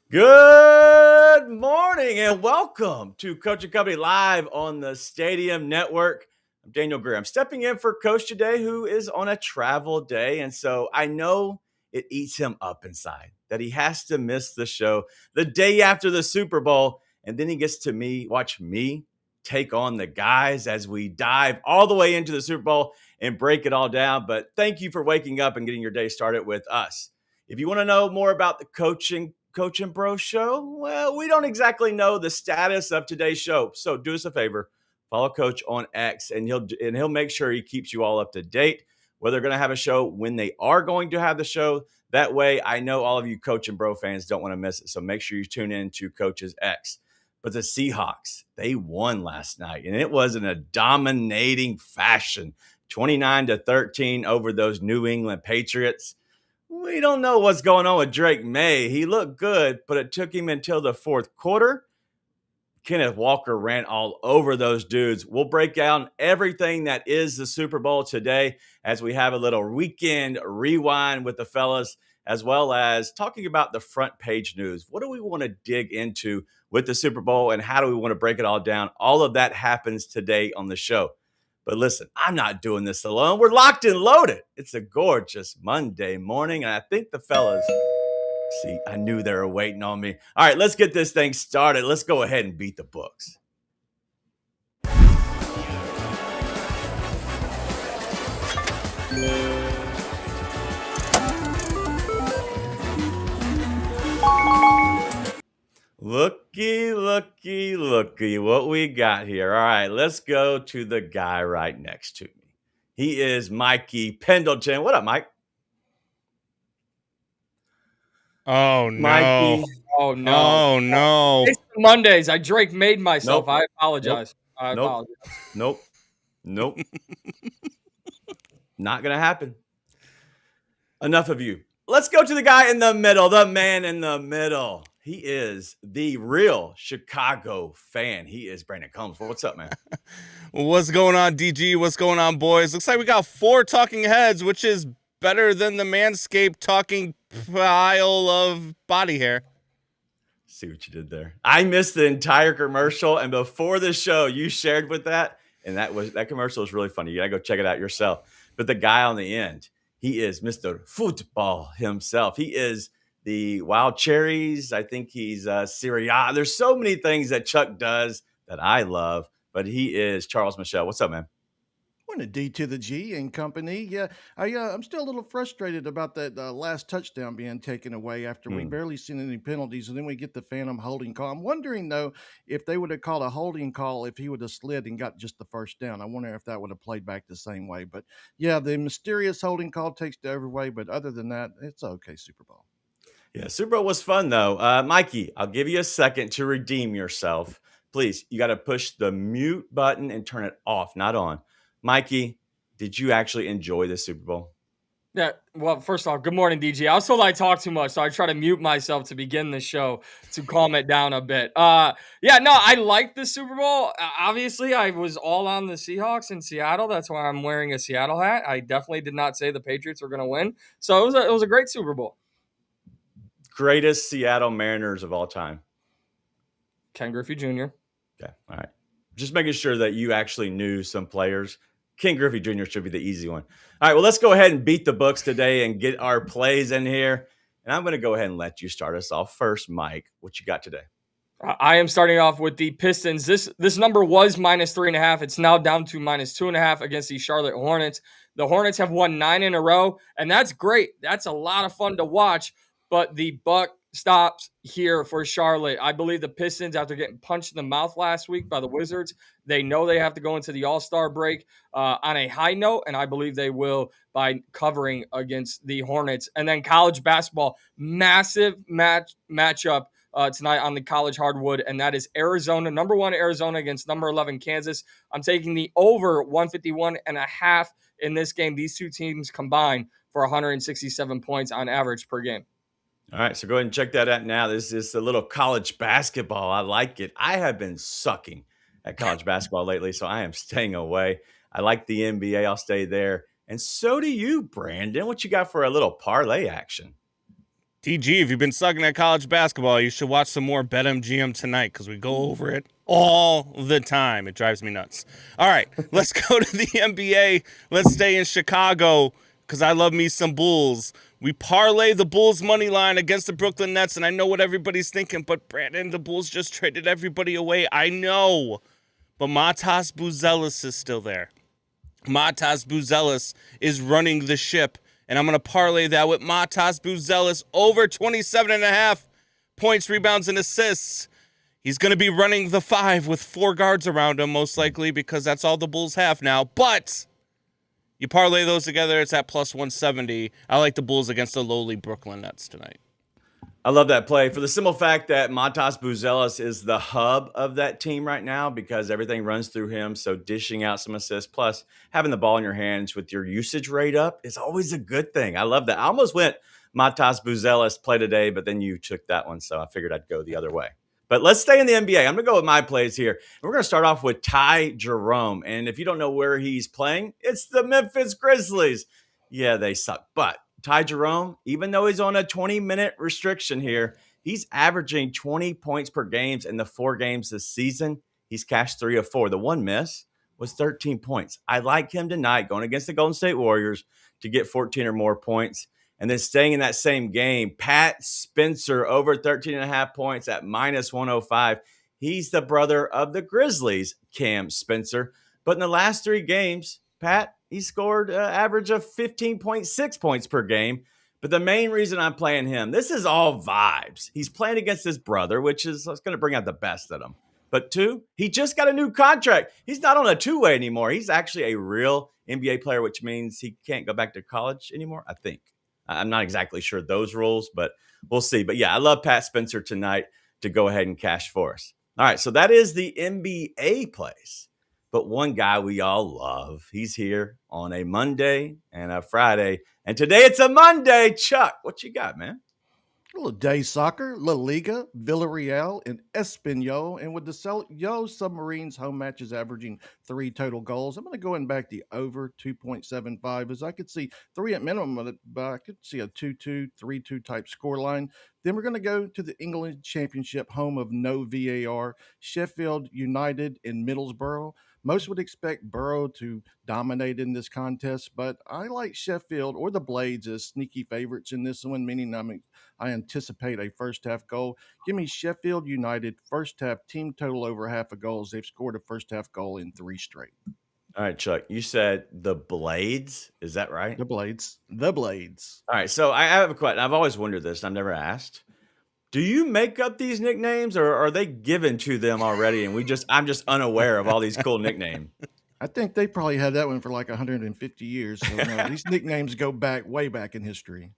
Good morning and welcome to Coach and Company live on the Stadium Network. I'm Daniel Greer. I'm stepping in for Coach today, who is on a travel day. And so I know it eats him up inside that he has to miss the show the day after the Super Bowl. And then he gets to watch me take on the guys as we dive all the way into the Super Bowl and break it all down. But thank you for waking up and getting your day started with us. If you want to know more about the Coach and Bro show, well, we don't exactly know the status of today's show. So do us a favor, follow Coach on X, and he'll make sure he keeps you all up to date. Whether they're going to have a show, when they are going to have the show. That way, I know all of you Coach and Bro fans don't want to miss it. So make sure you tune in to Coach's X. But the Seahawks, they won last night, and it was in a dominating fashion, 29-13 over those New England Patriots. We don't know what's going on with Drake May. He looked good, but it took him until the fourth quarter. Kenneth Walker ran all over those dudes. We'll break down everything that is the Super Bowl today as we have a little weekend rewind with the fellas, as well as talking about the front page news. What do we want to dig into with the Super Bowl and how do we want to break it all down? All of that happens today on the show. But listen, I'm not doing this alone. We're locked and loaded. It's a gorgeous Monday morning, and I think the fellas, see, I knew they were waiting on me. All right, let's get this thing started. Let's go ahead and beat the books. Looky what we got here. All right, let's go to the guy right next to me. He is Mikey Pendleton. What up, Mike? Oh, no. Mikey. Oh, no. Oh, no. It's Mondays. I Drake made myself. Nope. I apologize. Nope. Not going to happen. Enough of you. Let's go to the guy in the middle, the man in the middle. He is the real Chicago fan. He is Brandon Combs. What's up, man? What's going on, DG? What's going on, boys? Looks like we got 4 talking heads, which is better than the Manscaped talking pile of body hair. See what you did there. I missed the entire commercial, and before the show, you shared with that, and that commercial is really funny. You gotta go check it out yourself. But the guy on the end, he is Mr. Football himself. He is the Wild Cherries. I think he's Syria. There's so many things that Chuck does that I love, but he is Charles Michelle. What's up, man? When a D to the G and company. Yeah, I'm still a little frustrated about that last touchdown being taken away after we barely seen any penalties, and then we get the phantom holding call. I'm wondering, though, if they would have called a holding call if he would have slid and got just the first down. I wonder if that would have played back the same way. But, yeah, the mysterious holding call takes the other way, but other than that, it's okay, Super Bowl. Yeah, Super Bowl was fun, though. Mikey, I'll give you a second to redeem yourself. Please, you got to push the mute button and turn it off, not on. Mikey, did you actually enjoy the Super Bowl? Yeah. Well, first off, good morning, DG. I was told I talk too much, so I try to mute myself to begin the show to calm it down a bit. Yeah, no, I liked the Super Bowl. Obviously, I was all on the Seahawks in Seattle. That's why I'm wearing a Seattle hat. I definitely did not say the Patriots were going to win. So it was a great Super Bowl. Greatest Seattle Mariners of all time. Ken Griffey Jr. Okay, all right. Just making sure that you actually knew some players. Ken Griffey Jr. should be the easy one. All right, well, let's go ahead and beat the books today and get our plays in here. And I'm going to go ahead and let you start us off first, Mike. What you got today? I am starting off with the Pistons. This number was -3.5. It's now down to -2.5 against the Charlotte Hornets. The Hornets have won 9 in a row, and that's great. That's a lot of fun to watch. But the buck stops here for Charlotte. I believe the Pistons, after getting punched in the mouth last week by the Wizards, they know they have to go into the All-Star break on a high note, and I believe they will by covering against the Hornets. And then college basketball, massive matchup tonight on the college hardwood, and that is Arizona, number 1 Arizona against number 11 Kansas. I'm taking the over 151.5 in this game. These two teams combine for 167 points on average per game. All right, so go ahead and check that out now. This is a little college basketball. I like it. I have been sucking at college basketball lately, so I am staying away. I like the NBA. I'll stay there. And so do you, Brandon. What you got for a little parlay action? DG, if you've been sucking at college basketball, you should watch some more BetMGM tonight because we go over it all the time. It drives me nuts. All right, let's go to the NBA. Let's stay in Chicago because I love me some Bulls. We parlay the Bulls money line against the Brooklyn Nets, and I know what everybody's thinking, but Brandon, the Bulls just traded everybody away. I know, but Matas Buzelis is still there. Matas Buzelis is running the ship. And I'm going to parlay that with Matas Buzelis over 27.5 points, rebounds, and assists. He's going to be running the 5 with 4 guards around him, most likely, because that's all the Bulls have now. But you parlay those together, it's at plus 170. I like the Bulls against the lowly Brooklyn Nets tonight. I love that play for the simple fact that Matas Buzelis is the hub of that team right now because everything runs through him. So dishing out some assists, plus having the ball in your hands with your usage rate up is always a good thing. I love that. I almost went Matas Buzelis play today, but then you took that one. So I figured I'd go the other way. But let's stay in the NBA. I'm going to go with my plays here. We're going to start off with Ty Jerome. And if you don't know where he's playing, it's the Memphis Grizzlies. Yeah, they suck. But Ty Jerome, even though he's on a 20-minute restriction here, he's averaging 20 points per game in the 4 games this season. He's cashed 3 of 4. The one miss was 13 points. I like him tonight going against the Golden State Warriors to get 14 or more points. And then staying in that same game, Pat Spencer over 13.5 points at minus 105. He's the brother of the Grizzlies, Cam Spencer. But in the last 3 games, Pat, he scored an average of 15.6 points per game. But the main reason I'm playing him, this is all vibes. He's playing against his brother, which is going to bring out the best in him. But 2, he just got a new contract. He's not on a 2-way anymore. He's actually a real NBA player, which means he can't go back to college anymore, I think. I'm not exactly sure those rules, but we'll see. But yeah, I love Pat Spencer tonight to go ahead and cash for us. All right, so that is the NBA plays. But one guy we all love, he's here on a Monday and a Friday. And today it's a Monday. Chuck, what you got, man? A little day soccer, La Liga, Villarreal, and Espanyol. And with the Yo Submarines home matches averaging 3 total goals, I'm going to go and back the over 2.75 as I could see 3 at minimum, but I could see a 2-2, 3-2 type scoreline. Then we're going to go to the England Championship, home of no VAR, Sheffield United in Middlesbrough. Most would expect Borough to dominate in this contest, but I like Sheffield or the Blades as sneaky favorites in this one, meaning I anticipate a first half goal. Give me Sheffield United first half team total over half a goal as they've scored a first half goal in 3 straight. All right, Chuck, you said the Blades. Is that right? The Blades. The Blades. All right, so I have a question. I've always wondered this, and I've never asked. Do you make up these nicknames, or are they given to them already, and I'm just unaware of all these cool nicknames? I think they probably had that one for like 150 years. So no, these nicknames go way back in history.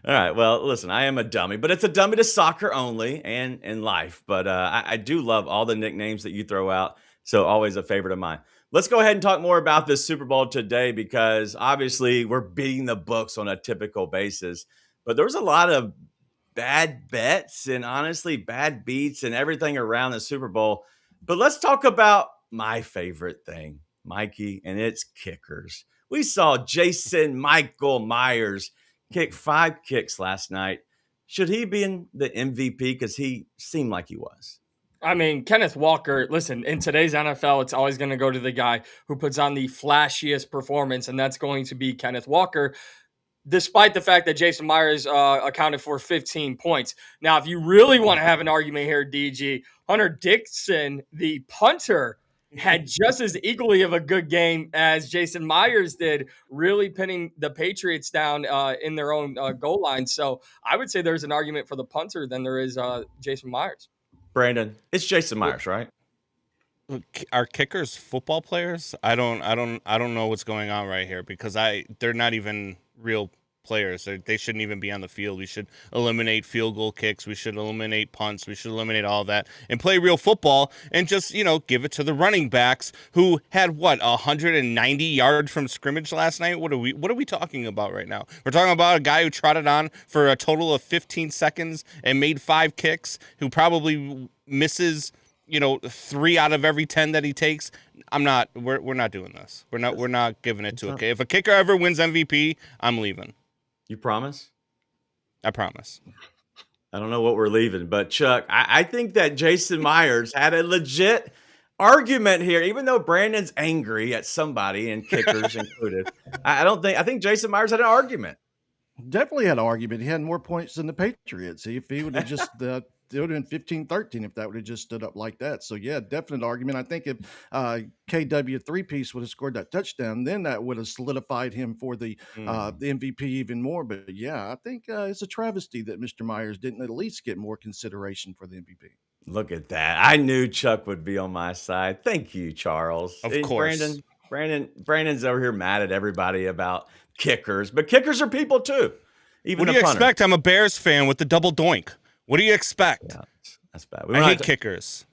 All right, well, listen, I am a dummy, but it's a dummy to soccer only and in life. But I do love all the nicknames that you throw out, so always a favorite of mine. Let's go ahead and talk more about this Super Bowl today because obviously we're beating the books on a typical basis. But there was a lot of bad bets and honestly bad beats and everything around the Super Bowl. But let's talk about my favorite thing, Mikey, and it's kickers. We saw Jason Michael Myers kick 5 kicks last night. Should he be in the MVP? Because he seemed like he was. I mean, Kenneth Walker, listen, in today's NFL, it's always going to go to the guy who puts on the flashiest performance, and that's going to be Kenneth Walker, despite the fact that Jason Myers accounted for 15 points. Now, if you really want to have an argument here, DG, Hunter Dixon, the punter, had just as equally of a good game as Jason Myers did, really pinning the Patriots down in their own goal line. So I would say there's an argument for the punter than there is Jason Myers. Brandon, it's Jason Myers, right? Are kickers football players? I don't know what's going on right here because they're not even real players. They shouldn't even be on the field. We should eliminate field goal kicks. We should eliminate punts. We should eliminate all that and play real football and just, give it to the running backs who had 190 yards from scrimmage last night. What are we talking about right now? We're talking about a guy who trotted on for a total of 15 seconds and made 5 kicks, who probably misses 3 out of every 10 that he takes. We're not doing this. We're not giving it to. Okay, if a kicker ever wins MVP, I'm leaving. You promise? I promise. I don't know what we're leaving, but Chuck, I think that Jason Myers had a legit argument here, even though Brandon's angry at somebody and kickers included. I think Jason Myers had an argument. Definitely had an argument. He had more points than the Patriots. If he would have just it would have been 15-13 if that would have just stood up like that. So yeah, definite argument. I think if KW three-piece would have scored that touchdown, then that would have solidified him for the MVP even more. But yeah, I think it's a travesty that Mr. Myers didn't at least get more consideration for the MVP. Look at that. I knew Chuck would be on my side. Thank you, Charles. Of Hey, course. Brandon's over here mad at everybody about kickers, but kickers are people too. Even What do the you punter. expect? I'm a Bears fan with the double doink. What do you expect? Yeah, that's bad. I hate kickers.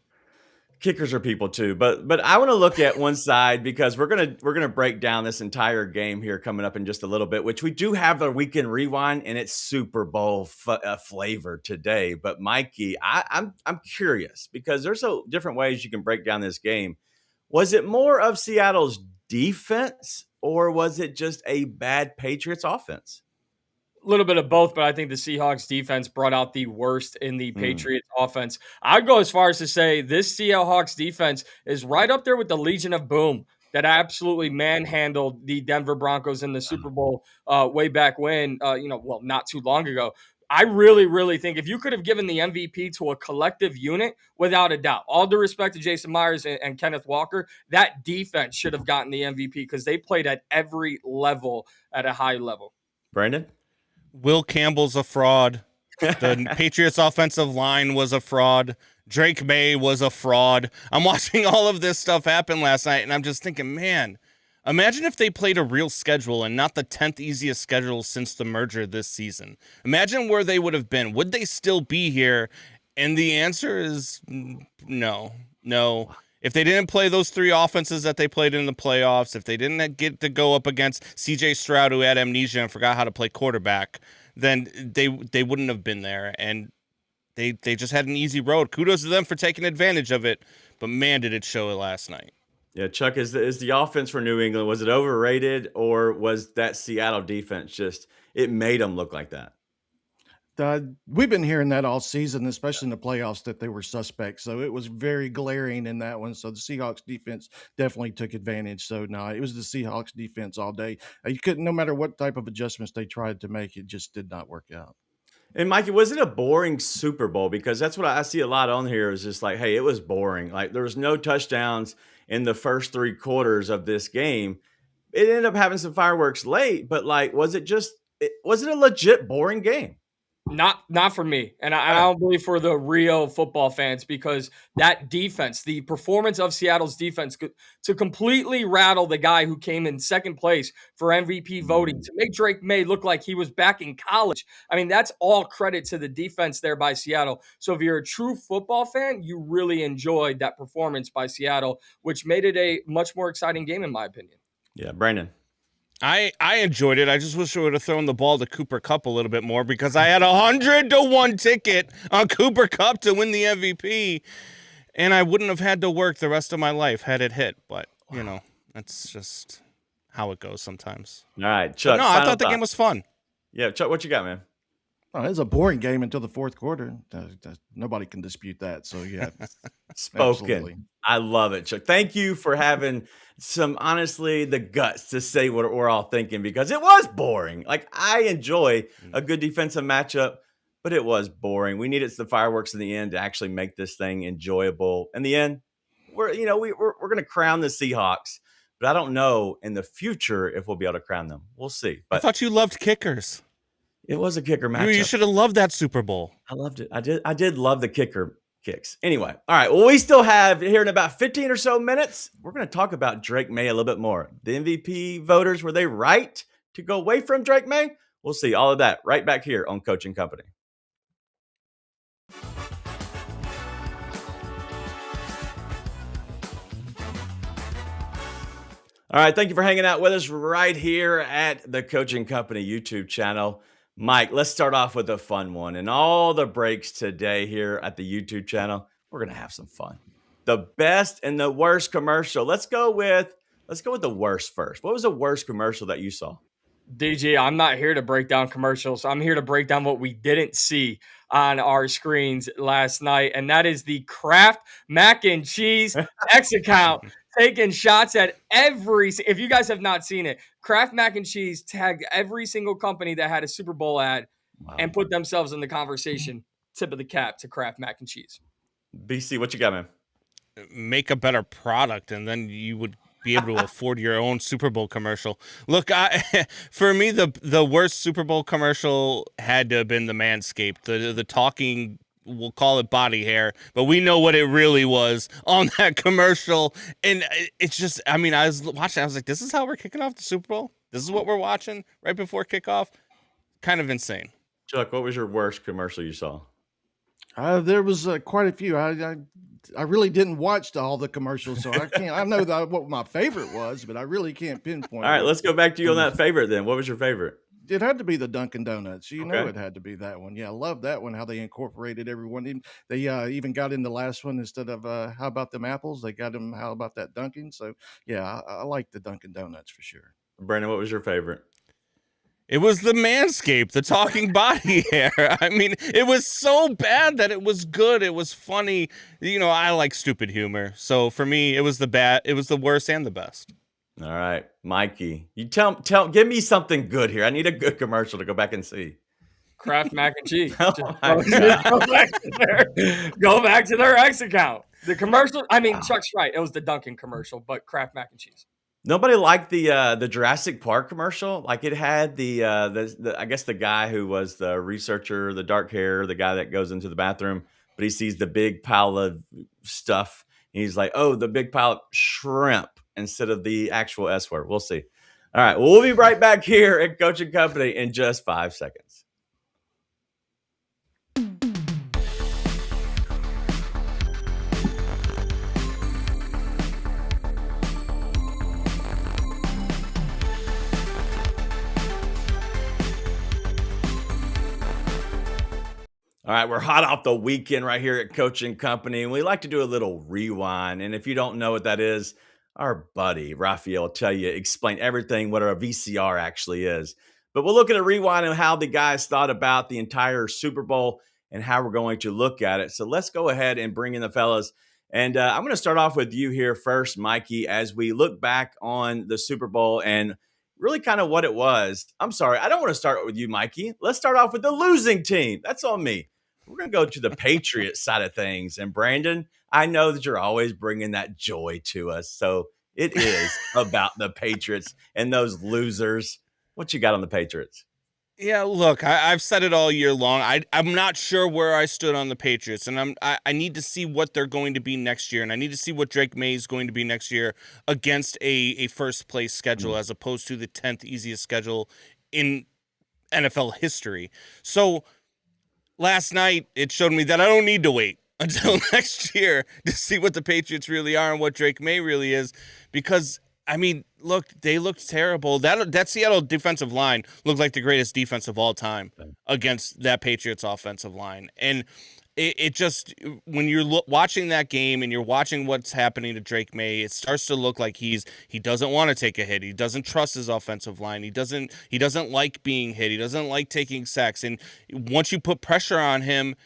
Kickers are people too, but I want to look at one side because we're gonna break down this entire game here coming up in just a little bit, which we do have a weekend rewind and it's Super Bowl flavor today. But Mikey, I'm curious because there's so different ways you can break down this game. Was it more of Seattle's defense or was it just a bad Patriots offense? A little bit of both, but I think the Seahawks defense brought out the worst in the Patriots offense. I'd go as far as to say this Seahawks defense is right up there with the Legion of Boom that absolutely manhandled the Denver Broncos in the Super Bowl way back when, not too long ago. I really, really think if you could have given the MVP to a collective unit, without a doubt, all due respect to Jason Myers and Kenneth Walker, that defense should have gotten the MVP because they played at every level at a high level. Brandon? Will Campbell's a fraud. The Patriots offensive line was a fraud. Drake May was a fraud. I'm watching all of this stuff happen last night, and I'm just thinking, man, imagine if they played a real schedule and not the 10th easiest schedule since the merger this season. Imagine where they would have been. Would they still be here? And the answer is no. If they didn't play those three offenses that they played in the playoffs, if they didn't get to go up against C.J. Stroud, who had amnesia and forgot how to play quarterback, then they wouldn't have been there. And they just had an easy road. Kudos to them for taking advantage of it. But, man, did it show it last night. Yeah, Chuck, is the offense for New England, was it overrated or was that Seattle defense just, it made them look like that? We've been hearing that all season, especially in the playoffs, that they were suspects. So it was very glaring in that one. So the Seahawks defense definitely took advantage. So no, it was the Seahawks defense all day. You couldn't, no matter what type of adjustments they tried to make, it just did not work out. And Mikey, was it a boring Super Bowl? Because that's what I see a lot on here is just like, hey, it was boring. Like there was no touchdowns in the first three quarters of this game. It ended up having some fireworks late, but like, was it a legit boring game? Not for me. And I don't believe for the real football fans because that defense, the performance of Seattle's defense to completely rattle the guy who came in second place for MVP voting, to make Drake May look like he was back in college. I mean, that's all credit to the defense there by Seattle. So if you're a true football fan, you really enjoyed that performance by Seattle, which made it a much more exciting game in my opinion. Yeah, Brandon. I enjoyed it. I just wish I would have thrown the ball to Cooper Kupp a little bit more because I had 100-1 ticket on Cooper Kupp to win the MVP, and I wouldn't have had to work the rest of my life had it hit. But, that's just how it goes sometimes. All right, Chuck. I thought the game was fun. Yeah, Chuck, what you got, man? Oh, it was a boring game until the fourth quarter. Nobody can dispute that. So, yeah. Spoken. Absolutely. I love it, Chuck. Thank you for having honestly, the guts to say what we're all thinking because it was boring. Like, I enjoy a good defensive matchup, but it was boring. We needed the fireworks in the end to actually make this thing enjoyable. In the end, we're going to crown the Seahawks, but I don't know in the future if we'll be able to crown them. We'll see. But I thought you loved kickers. It was a kicker matchup. You should have loved that Super Bowl. I loved it. I did love the kicker kicks. Anyway, all right. Well, we still have here in about 15 or so minutes, we're going to talk about Drake May a little bit more. The MVP voters, were they right to go away from Drake May? We'll see all of that right back here on Coaching Company. All right. Thank you for hanging out with us right here at the Coaching Company YouTube channel. Mike, let's start off with a fun one. And all the breaks today here at the YouTube channel, we're going to have some fun. The best and the worst commercial. Let's go with the worst first. What was the worst commercial that you saw? DG, I'm not here to break down commercials. I'm here to break down what we didn't see on our screens last night, and that is the Kraft Mac and Cheese X account taking shots at if you guys have not seen it, Kraft Mac and Cheese tagged every single company that had a Super Bowl ad and put themselves in the conversation. Tip of the cap to Kraft Mac and Cheese. BC, what you got, man? Make a better product, and then you would be able to afford your own Super Bowl commercial. Look, for me, the worst Super Bowl commercial had to have been the Manscaped, the talking, we'll call it body hair, but we know what it really was on that commercial. And it's just, I mean, I was watching, I was like, this is how we're kicking off the Super Bowl? This is what we're watching right before kickoff? Kind of insane. Chuck, what was your worst commercial you saw? There was quite a few. I really didn't watch all the commercials, so I can't. I know what my favorite was, but I really can't pinpoint. All right, let's go back to you on that favorite then. What was your favorite? It had to be the Dunkin' Donuts. You know, Okay. it had to be that one. Yeah, I love that one. How they incorporated everyone. They even got in the last one instead of how about them apples? They got them. How about that Dunkin'? So yeah, I like the Dunkin' Donuts for sure. Brandon, what was your favorite? It was the Manscaped, the talking body hair. I mean, it was so bad that it was good. It was funny. You know, I like stupid humor. So for me, it was the worst and the best. All right, Mikey, you give me something good here. I need a good commercial to go back and see. Kraft Mac and Cheese. Oh go back to their X account. The commercial, I mean, Chuck's right. It was the Dunkin' commercial, but Kraft Mac and Cheese. Nobody liked the Jurassic Park commercial. Like it had the I guess the guy who was the researcher, the dark hair, the guy that goes into the bathroom, but he sees the big pile of stuff. And he's like, "Oh, the big pile of shrimp," instead of the actual S word. We'll see. All right, well, we'll be right back here at Coach and Company in just 5 seconds. All right, we're hot off the weekend right here at Coach and Company, and we like to do a little rewind. And if you don't know what that is, our buddy Raphael will tell you, explain everything what a VCR actually is. But we'll look at a rewind and how the guys thought about the entire Super Bowl and how we're going to look at it. So let's go ahead and bring in the fellas. And I'm going to start off with you here first, Mikey, as we look back on the Super Bowl and really kind of what it was. I'm sorry, I don't want to start with you, Mikey. Let's start off with the losing team. That's on me. We're going to go to the Patriots side of things. And Brandon, I know that you're always bringing that joy to us. So it is about the Patriots and those losers. What you got on the Patriots? Yeah, look, I've said it all year long. I'm not sure where I stood on the Patriots, and I need to see what they're going to be next year, and I need to see what Drake May is going to be next year against a first place schedule as opposed to the 10th easiest schedule in NFL history. So last night, it showed me that I don't need to wait until next year to see what the Patriots really are and what Drake May really is. Because, I mean, look, they looked terrible. That Seattle defensive line looked like the greatest defense of all time against that Patriots offensive line. And it just, when you're watching that game and you're watching what's happening to Drake May, it starts to look like he doesn't want to take a hit. He doesn't trust his offensive line. He doesn't like being hit. He doesn't like taking sacks. And once you put pressure on him,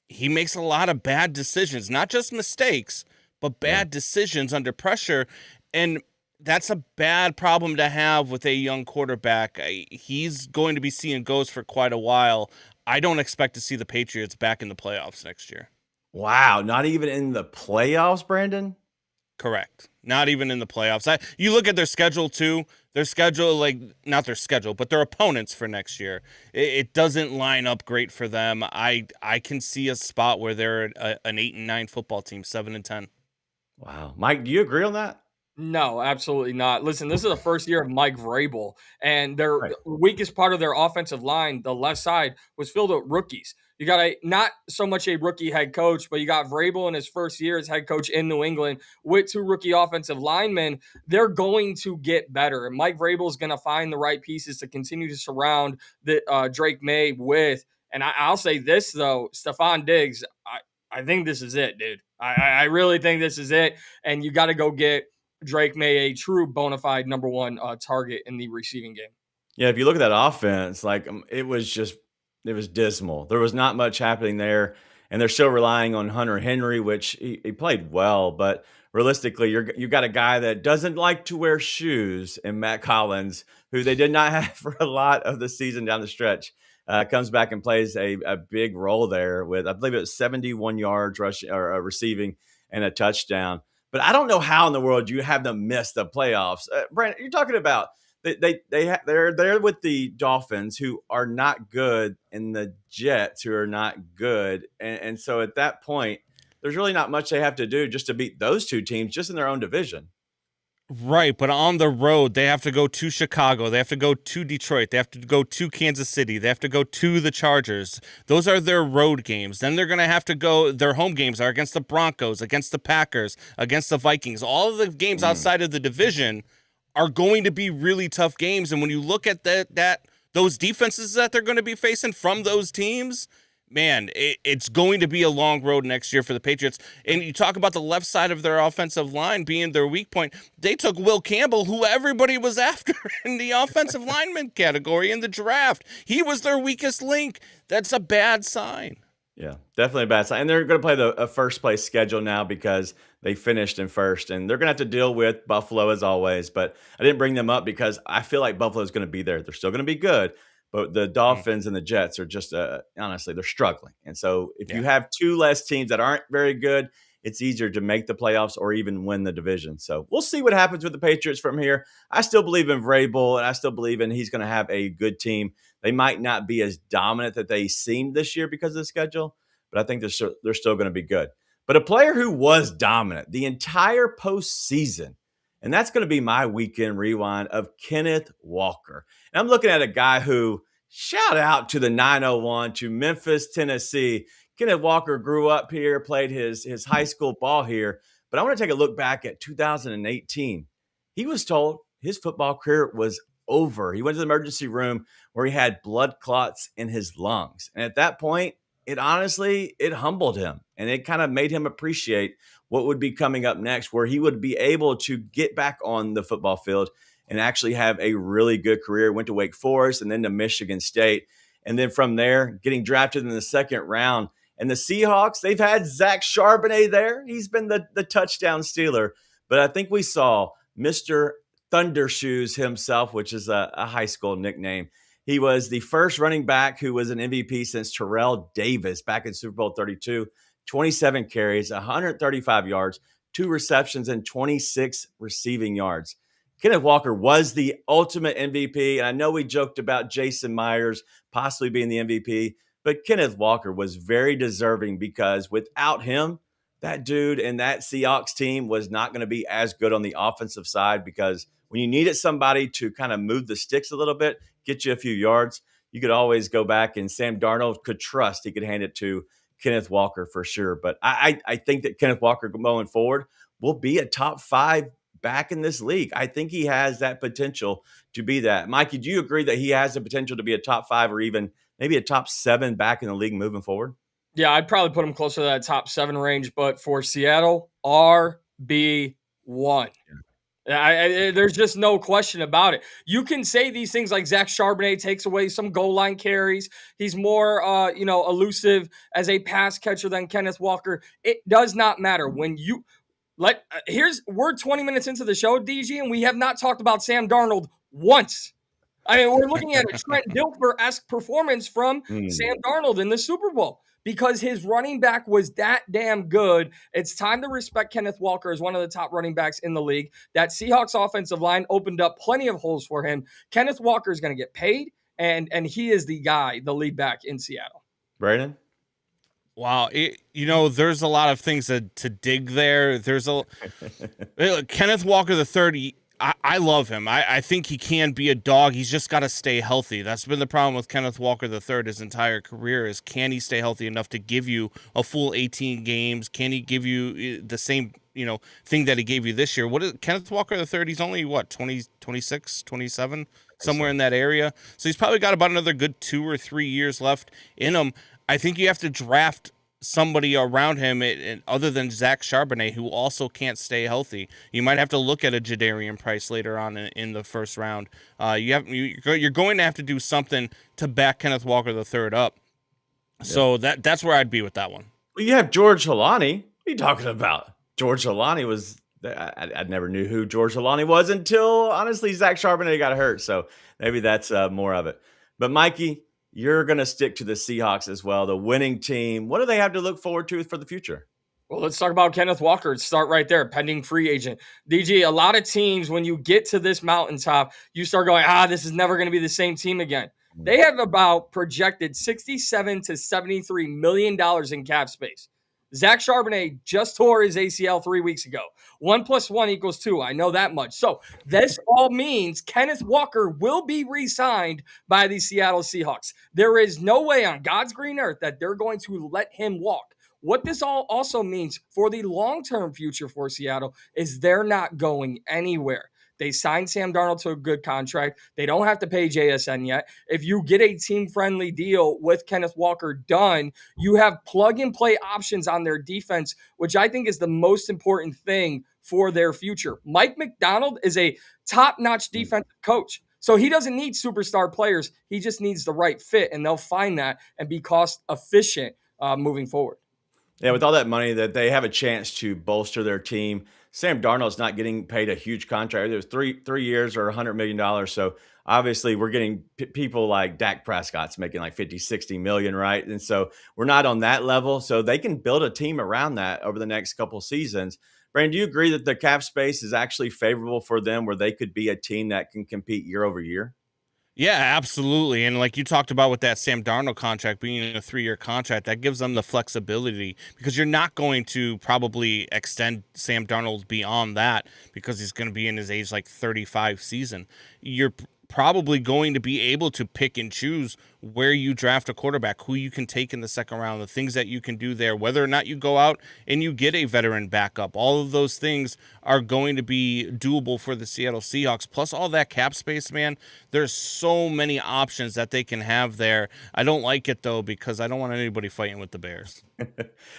he makes a lot of bad decisions, not just mistakes, but bad decisions under pressure. And that's a bad problem to have with a young quarterback. He's going to be seeing ghosts for quite a while. I don't expect to see the Patriots back in the playoffs next year. Wow, not even in the playoffs, Brandon? Correct. Not even in the playoffs. You look at their schedule, too. Their schedule, not their schedule, but their opponents for next year. It doesn't line up great for them. I can see a spot where they're an 8-9 football team, 7-10. Wow. Mike, do you agree on that? No, absolutely not. Listen, this is the first year of Mike Vrabel, and their weakest part of their offensive line, the left side, was filled with rookies. You got not so much a rookie head coach, but you got Vrabel in his first year as head coach in New England with 2 rookie offensive linemen. They're going to get better, and Mike Vrabel is going to find the right pieces to continue to surround the Drake May with. And I'll say this, though, Stephon Diggs, I think this is it, dude. I really think this is it, and you got to go get Drake May a true bona fide number 1 target in the receiving game. Yeah, if you look at that offense, like it was dismal. There was not much happening there, and they're still relying on Hunter Henry, which he played well, but realistically, you got a guy that doesn't like to wear shoes, in Matt Collins, who they did not have for a lot of the season down the stretch. Comes back and plays a big role there with, I believe it was 71 yards rushing or receiving and a touchdown. But I don't know how in the world you have them miss the playoffs. Brandon, you're talking about they're there with the Dolphins, who are not good, and the Jets, who are not good, and so at that point, there's really not much they have to do just to beat those two teams just in their own division. Right, but on the road, they have to go to Chicago. They have to go to Detroit. They have to go to Kansas City. They have to go to the Chargers. Those are their road games. Then they're going to have to go, their home games are against the Broncos, against the Packers, against the Vikings. All of the games outside of the division are going to be really tough games. And when you look at those defenses that they're going to be facing from those teams, man, it's going to be a long road next year for the Patriots. And you talk about the left side of their offensive line being their weak point. They took Will Campbell, who everybody was after in the offensive lineman category in the draft. He was their weakest link. That's a bad sign. Yeah, definitely a bad sign. And they're going to play a first place schedule now because they finished in first, and they're going to have to deal with Buffalo as always. But I didn't bring them up because I feel like Buffalo is going to be there. They're still going to be good, but the Dolphins and the Jets are just honestly, they're struggling. And so if you have two less teams that aren't very good, it's easier to make the playoffs or even win the division. So we'll see what happens with the Patriots from here. I still believe in Vrabel, and I still believe in he's going to have a good team. They might not be as dominant that they seemed this year because of the schedule, but I think they're still going to be good. But a player who was dominant the entire postseason, and that's going to be my weekend rewind of Kenneth Walker. And I'm looking at a guy who, shout out to the 901 to Memphis, Tennessee. Kenneth Walker grew up here, played his high school ball here. But I want to take a look back at 2018. He was told his football career was over. He went to the emergency room where he had blood clots in his lungs. And at that point, it humbled him, and it kind of made him appreciate what would be coming up next, where he would be able to get back on the football field and actually have a really good career. Went to Wake Forest and then to Michigan State. And then from there, getting drafted in the second round. And the Seahawks, they've had Zach Charbonnet there. He's been the touchdown stealer. But I think we saw Mr. Thunder Shoes himself, which is a high school nickname. He was the first running back who was an MVP since Terrell Davis back in Super Bowl 32. 27 carries, 135 yards, 2 receptions, and 26 receiving yards. Kenneth Walker was the ultimate MVP. And I know we joked about Jason Myers possibly being the MVP, but Kenneth Walker was very deserving because without him, that dude and that Seahawks team was not going to be as good on the offensive side, because when you needed somebody to kind of move the sticks a little bit, get you a few yards, you could always go back, and Sam Darnold could trust he could hand it to Kenneth Walker for sure. But I think that Kenneth Walker going forward will be a top 5 back in this league. I think he has that potential to be that. Mikey, do you agree that he has the potential to be a top 5 or even maybe a top 7 back in the league moving forward? Yeah, I'd probably put him closer to that top 7 range, but for Seattle, RB1. There's just no question about it. You can say these things like Zach Charbonnet takes away some goal line carries. He's more, elusive as a pass catcher than Kenneth Walker. It does not matter when you we're 20 minutes into the show, DG, and we have not talked about Sam Darnold once. I mean, we're looking at a Trent Dilfer-esque performance from Sam Darnold in the Super Bowl because his running back was that damn good. It's time to respect Kenneth Walker as one of the top running backs in the league. That Seahawks offensive line opened up plenty of holes for him. Kenneth Walker is going to get paid, and he is the guy, the lead back in Seattle. Brandon? Wow, there's a lot of things to dig there. There's Kenneth Walker III. I love him. I think he can be a dog. He's just got to stay healthy. That's been the problem with Kenneth Walker III his entire career is, can he stay healthy enough to give you a full 18 games? Can he give you the same, thing that he gave you this year? What is Kenneth Walker III? He's only 20, 26, 27, somewhere in that area. So he's probably got about another good 2 or 3 years left in him. I think you have to draft somebody around him other than Zach Charbonnet, who also can't stay healthy. You might have to look at a Jadarian Price later on in the first round. You're going to have to do something to back Kenneth Walker III up. So that's where I'd be with that one. Well, you have George Halani. What are you talking about? George Halani was I never knew who George Halani was until, honestly, Zach Charbonnet got hurt. So maybe that's more of it. But Mikey, you're going to stick to the Seahawks as well, the winning team. What do they have to look forward to for the future? Well, let's talk about Kenneth Walker. Start right there, pending free agent. DG, a lot of teams, when you get to this mountaintop, you start going, this is never going to be the same team again. They have about projected $67 to $73 million in cap space. Zach Charbonnet just tore his ACL 3 weeks ago. 1 + 1 = 2. I know that much. So this all means Kenneth Walker will be re-signed by the Seattle Seahawks. There is no way on God's green earth that they're going to let him walk. What this all also means for the long-term future for Seattle is they're not going anywhere. They signed Sam Darnold to a good contract. They don't have to pay JSN yet. If you get a team-friendly deal with Kenneth Walker done, you have plug-and-play options on their defense, which I think is the most important thing for their future. Mike McDonald is a top-notch defensive coach. So he doesn't need superstar players. He just needs the right fit, and they'll find that and be cost-efficient moving forward. Yeah, with all that money, that they have a chance to bolster their team. Sam Darnold's not getting paid a huge contract. It was three years or $100 million. So obviously we're getting people like Dak Prescott's making like 50, 60 million, right? And so we're not on that level. So they can build a team around that over the next couple of seasons. Brandon, do you agree that the cap space is actually favorable for them, where they could be a team that can compete year over year? Yeah, absolutely. And like you talked about with that Sam Darnold contract being a 3-year contract, that gives them the flexibility, because you're not going to probably extend Sam Darnold beyond that because he's going to be in his age like 35 season. You're probably going to be able to pick and choose where you draft a quarterback, who you can take in the second round, the things that you can do there, whether or not you go out and you get a veteran backup. All of those things are going to be doable for the Seattle Seahawks. Plus all that cap space, man, there's so many options that they can have there. I don't like it though, because I don't want anybody fighting with the Bears.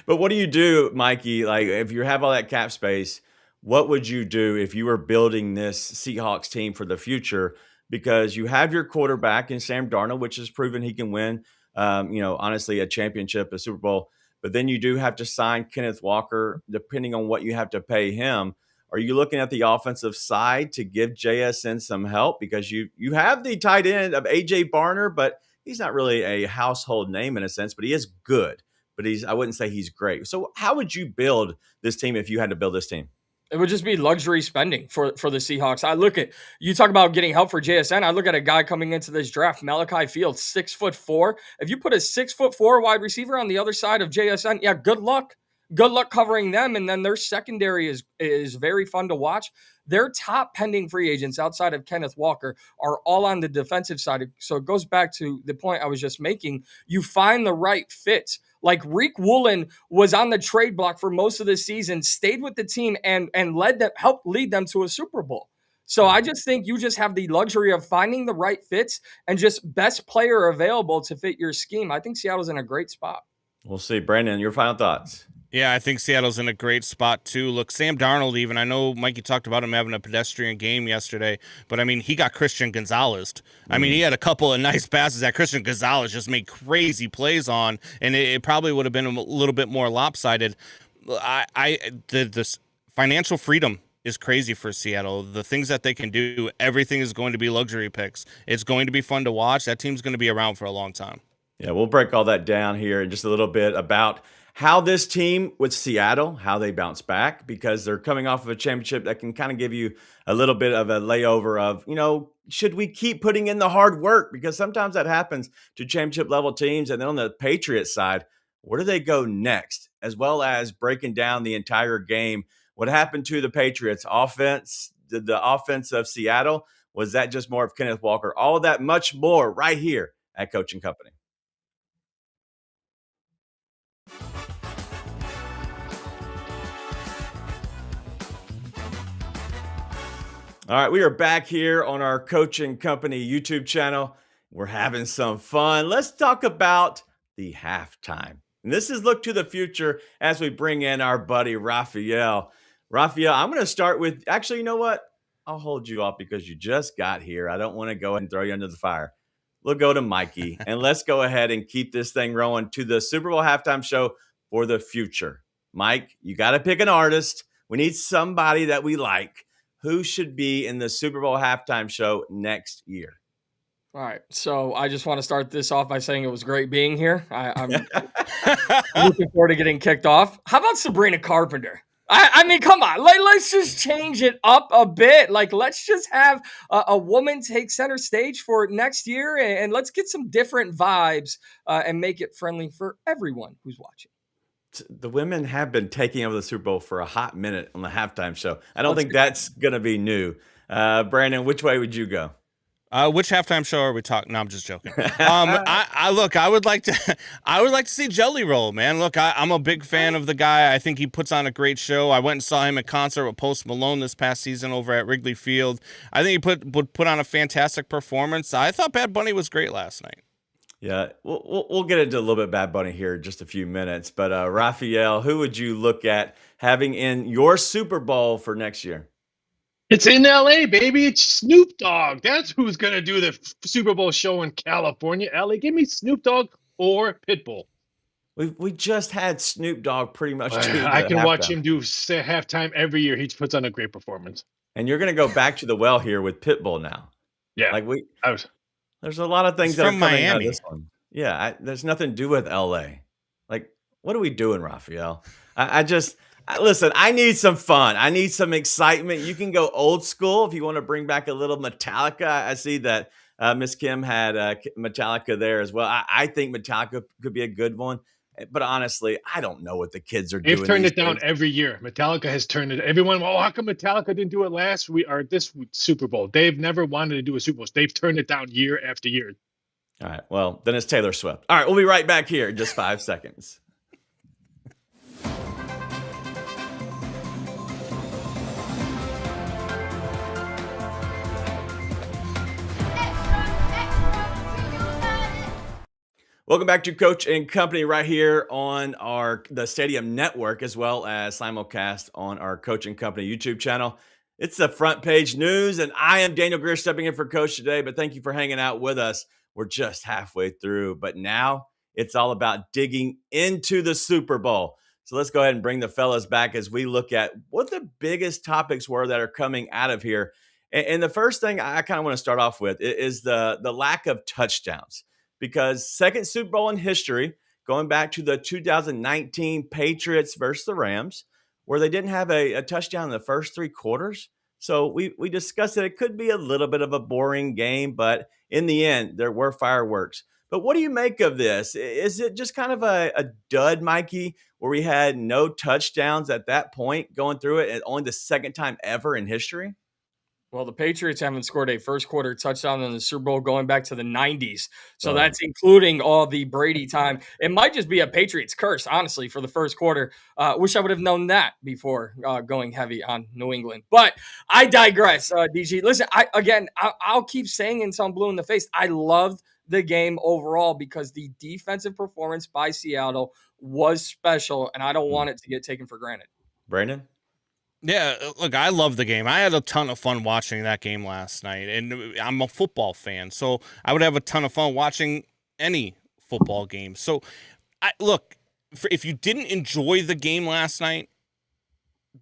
But what do you do, Mikey? Like, if you have all that cap space, what would you do if you were building this Seahawks team for the future? Because you have your quarterback in Sam Darnold, which has proven he can win, honestly, a championship, a Super Bowl. But then you do have to sign Kenneth Walker, depending on what you have to pay him. Are you looking at the offensive side to give JSN some help? Because you have the tight end of A.J. Barner, but he's not really a household name in a sense, but he is good. But I wouldn't say he's great. So how would you build this team if you had to build this team? It would just be luxury spending for the Seahawks. I look at, you talk about getting help for JSN. I look at a guy coming into this draft, Malachi Fields, 6'4". If you put a 6'4" wide receiver on the other side of JSN, yeah, good luck. Good luck covering them. And then their secondary is very fun to watch. Their top pending free agents outside of Kenneth Walker are all on the defensive side. So it goes back to the point I was just making. You find the right fits. Like Reek Woolen was on the trade block for most of the season, stayed with the team and helped lead them to a Super Bowl. So I just think you just have the luxury of finding the right fits and just best player available to fit your scheme. I think Seattle's in a great spot. We'll see. Brandon, your final thoughts? Yeah, I think Seattle's in a great spot too. Look, Sam Darnold, even, I know Mikey talked about him having a pedestrian game yesterday, but I mean, he got Christian Gonzalez. I mean, he had a couple of nice passes that Christian Gonzalez just made crazy plays on, and it probably would have been a little bit more lopsided. The financial freedom is crazy for Seattle. The things that they can do, everything is going to be luxury picks. It's going to be fun to watch. That team's going to be around for a long time. Yeah, we'll break all that down here in just a little bit about how this team with Seattle, how they bounce back, because they're coming off of a championship that can kind of give you a little bit of a layover of, should we keep putting in the hard work? Because sometimes that happens to championship level teams. And then on the Patriots side, where do they go next? As well as breaking down the entire game. What happened to the Patriots offense, the offense of Seattle? Was that just more of Kenneth Walker? All of that, much more right here at Coaching Company. All right, we are back here on our Coaching Company YouTube channel. We're having some fun. Let's talk about the halftime. And this is look to the future as we bring in our buddy Raphael. Raphael, I'm going to start with, actually, you know what? I'll hold you off because you just got here. I don't want to go ahead and throw you under the fire. We'll go to Mikey, and let's go ahead and keep this thing rolling to the Super Bowl halftime show for the future. Mike, you got to pick an artist. We need somebody that we like. Who should be in the Super Bowl halftime show next year? All right. So I just want to start this off by saying it was great being here. I'm looking forward to getting kicked off. How about Sabrina Carpenter? I mean, come on. Let's just change it up a bit. Let's just have a woman take center stage for next year, and let's get some different vibes and make it friendly for everyone who's watching. The women have been taking over the Super Bowl for a hot minute on the halftime show. I don't think that's going to be new. Brandon, which way would you go? Which halftime show are we talking? No, I'm just joking. I would like to see Jelly Roll, man. Look, I'm a big fan of the guy. I think he puts on a great show. I went and saw him at concert with Post Malone this past season over at Wrigley Field. I think he put on a fantastic performance. I thought Bad Bunny was great last night. Yeah, we'll get into a little bit Bad Bunny here in just a few minutes. But Raphael, who would you look at having in your Super Bowl for next year? It's in LA, baby. It's Snoop Dogg. That's who's going to do the Super Bowl show in California. LA, give me Snoop Dogg or Pitbull. We just had Snoop Dogg pretty much do I can watch him do halftime every year. He puts on a great performance. And you're going to go back to the well here with Pitbull now. Yeah. There's a lot of things that are from coming Miami. out of this one. Yeah, there's nothing to do with LA. What are we doing, Raphael? Listen, I need some fun. I need some excitement. You can go old school if you want to bring back a little Metallica. I see that Miss Kim had Metallica there as well. I think Metallica could be a good one. But honestly, I don't know what the kids are doing. They've turned it down every year. Metallica has turned it. Everyone, how come Metallica didn't do it this Super Bowl? They've never wanted to do a Super Bowl. They've turned it down year after year. All right. Well, then it's Taylor Swift. All right. We'll be right back here in just 5 seconds. Welcome back to Coach and Company right here on the Stadium Network, as well as simulcast on our Coach and Company YouTube channel. It's the front page news, and I am Daniel Greer stepping in for Coach today, but thank you for hanging out with us. We're just halfway through, but now it's all about digging into the Super Bowl. So let's go ahead and bring the fellas back as we look at what the biggest topics were that are coming out of here. And the first thing I kind of want to start off with is the lack of touchdowns. Because second Super Bowl in history, going back to the 2019 Patriots versus the Rams, where they didn't have a touchdown in the first 3 quarters. So we discussed that it could be a little bit of a boring game, but in the end, there were fireworks. But what do you make of this? Is it just kind of a dud, Mikey, where we had no touchdowns at that point going through it, and only the second time ever in history? Well, the Patriots haven't scored a first quarter touchdown in the Super Bowl going back to the 90s. So that's including all the Brady time. It might just be a Patriots curse, honestly, for the first quarter. Wish I would have known that before going heavy on New England. But I digress, DG. Listen, I'll keep saying until I'm blue in the face. I loved the game overall because the defensive performance by Seattle was special, and I don't want it to get taken for granted. Brandon? Yeah, look, I love the game. I had a ton of fun watching that game last night, and I'm a football fan, so I would have a ton of fun watching any football game. So, if you didn't enjoy the game last night,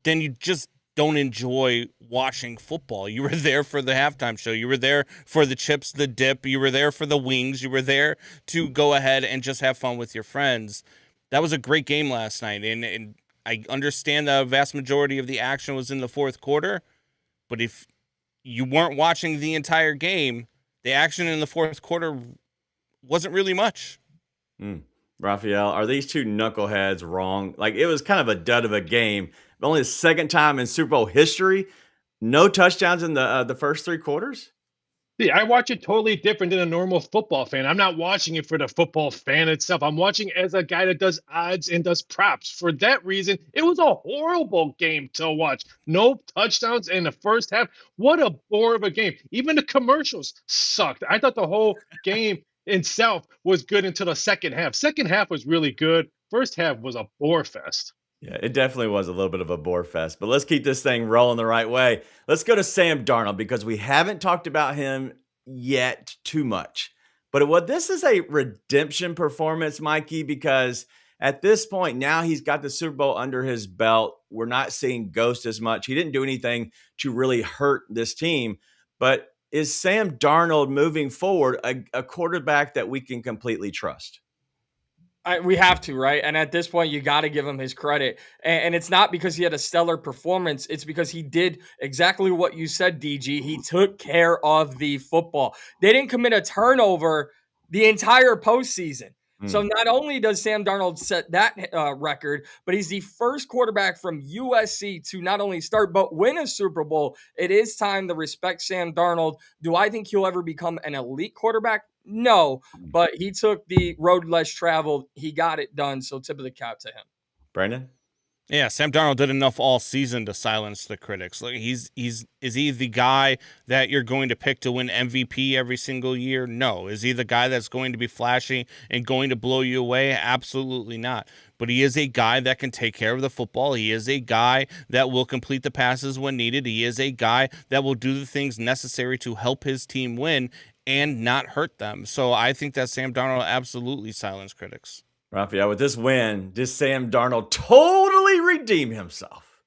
then you just don't enjoy watching football. You were there for the halftime show. You were there for the chips, the dip. You were there for the wings. You were there to go ahead and just have fun with your friends. That was a great game last night, and I understand the vast majority of the action was in the fourth quarter, but if you weren't watching the entire game, the action in the fourth quarter wasn't really much. Raphael, are these two knuckleheads wrong? It was kind of a dud of a game. But only the second time in Super Bowl history, no touchdowns in the first 3 quarters? See, I watch it totally different than a normal football fan. I'm not watching it for the football fan itself. I'm watching as a guy that does odds and does props. For that reason, it was a horrible game to watch. No touchdowns in the first half. What a bore of a game. Even the commercials sucked. I thought the whole game itself was good until the second half. Second half was really good. first half was a bore fest. Yeah, it definitely was a little bit of a bore fest, but let's keep this thing rolling the right way. Let's go to Sam Darnold because we haven't talked about him yet too much. But what this is a redemption performance, Mikey, because at this point now he's got the Super Bowl under his belt. We're not seeing Ghost as much. He didn't do anything to really hurt this team. But is Sam Darnold moving forward a quarterback that we can completely trust? We have to, right? And at this point, you got to give him his credit. And it's not because he had a stellar performance. It's because he did exactly what you said, DG. He took care of the football. They didn't commit a turnover the entire postseason. So not only does Sam Darnold set that record, but he's the first quarterback from USC to not only start but win a Super Bowl. It is time to respect Sam Darnold. Do I think he'll ever become an elite quarterback? No, but he took the road less traveled. He got it done. So tip of the cap to him. Brandon? Yeah, Sam Darnold did enough all season to silence the critics. Like is he the guy that you're going to pick to win MVP every single year? No. Is he the guy that's going to be flashy and going to blow you away? Absolutely not. But he is a guy that can take care of the football. He is a guy that will complete the passes when needed. He is a guy that will do the things necessary to help his team win and not hurt them. So I think that Sam Darnold absolutely silenced critics. Raphael, with this win, did Sam Darnold totally redeem himself?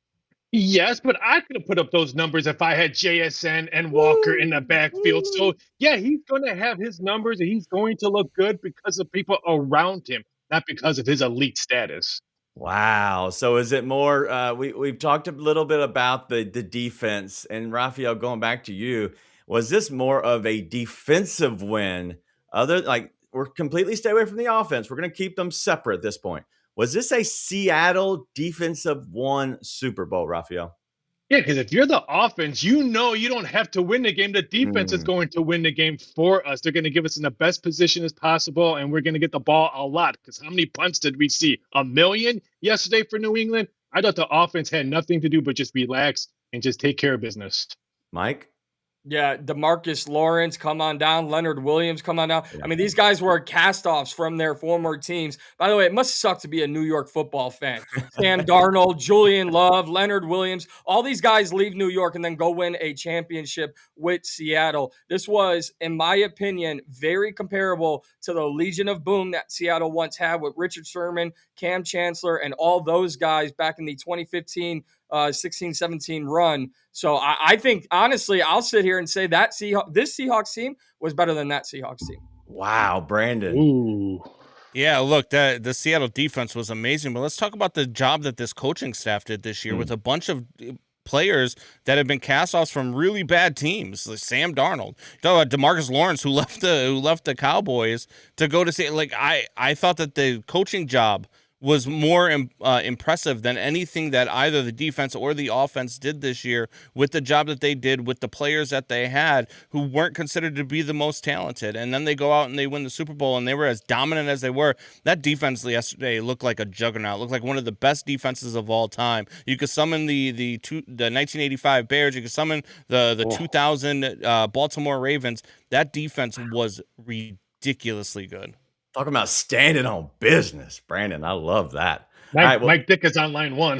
Yes, but I could have put up those numbers if I had JSN and Walker in the backfield. So, yeah, he's going to have his numbers and he's going to look good because of people around him, not because of his elite status. Wow. So is it more we've talked a little bit about the defense, and Raphael, going back to you, was this more of a defensive win? We're completely stay away from the offense. We're going to keep them separate at this point. Was this a Seattle defensive won Super Bowl, Raphael? Yeah, because if you're the offense, you know you don't have to win the game. The defense is going to win the game for us. They're going to give us in the best position as possible, and we're going to get the ball a lot. Because how many punts did we see? 1 million yesterday for New England? I thought the offense had nothing to do but just relax and just take care of business. Mike? Yeah, DeMarcus Lawrence, come on down. Leonard Williams, come on down. Yeah. I mean, these guys were cast-offs from their former teams. By the way, it must suck to be a New York football fan. Sam Darnold, Julian Love, Leonard Williams, all these guys leave New York and then go win a championship with Seattle. This was, in my opinion, very comparable to the Legion of Boom that Seattle once had with Richard Sherman, Cam Chancellor, and all those guys back in the 2015 16-17 run. So I think, honestly, I'll sit here and say that this Seahawks team was better than that Seahawks team. Wow, Brandon. Ooh. Yeah, look, the Seattle defense was amazing, but let's talk about the job that this coaching staff did this year with a bunch of players that have been cast-offs from really bad teams, like Sam Darnold. You talk about DeMarcus Lawrence, who left the Cowboys to go to see. Like I thought that the coaching job was more impressive than anything that either the defense or the offense did this year with the job that they did with the players that they had who weren't considered to be the most talented. And then they go out and they win the Super Bowl and they were as dominant as they were. That defense yesterday looked like a juggernaut, looked like one of the best defenses of all time. You could summon the 1985 Bears. You could summon the 2000 Baltimore Ravens. That defense was ridiculously good. Talking about standing on business, Brandon. I love that. Mike Dick is on line one.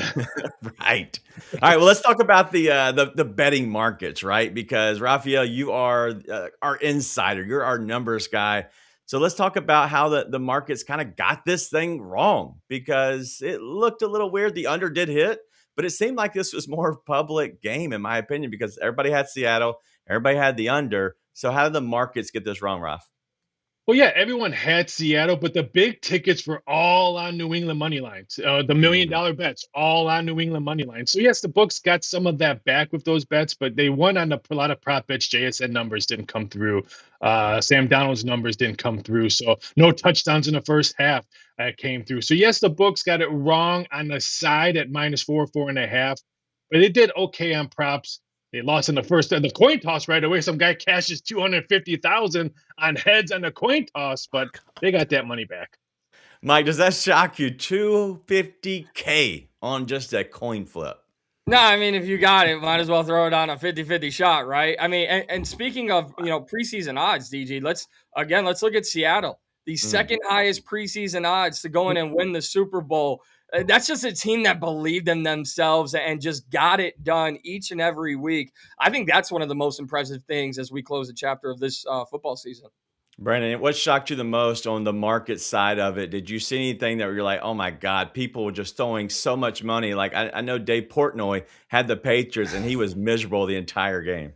Right. All right. Well, let's talk about the betting markets, right? Because Raphael, you are our insider. You're our numbers guy. So let's talk about how the markets kind of got this thing wrong, because it looked a little weird. The under did hit, but it seemed like this was more public game, in my opinion, because everybody had Seattle, everybody had the under. So how did the markets get this wrong, Raph? Well, yeah, everyone had Seattle, but the big tickets were all on New England money lines. The $1 million bets, all on New England money lines. So, yes, the books got some of that back with those bets, but they won on a lot of prop bets. JSN numbers didn't come through. Sam Darnold's numbers didn't come through. So, no touchdowns in the first half came through. So, yes, the books got it wrong on the side at -4, 4.5, but it did okay on props. They lost in the coin toss right away. Some guy cashes $250,000 on heads on the coin toss, but they got that money back. Mike, does that shock you? $250K on just a coin flip. No, I mean, if you got it, might as well throw it on a 50-50 shot, right? I mean, and speaking of, preseason odds, DG, let's look at Seattle. the second highest preseason odds to go in and win the Super Bowl. That's just a team that believed in themselves and just got it done each and every week. I think that's one of the most impressive things as we close the chapter of this football season. Brandon, what shocked you the most on the market side of it? Did you see anything that you're like, oh my God, people were just throwing so much money? Like I know Dave Portnoy had the Patriots and he was miserable the entire game.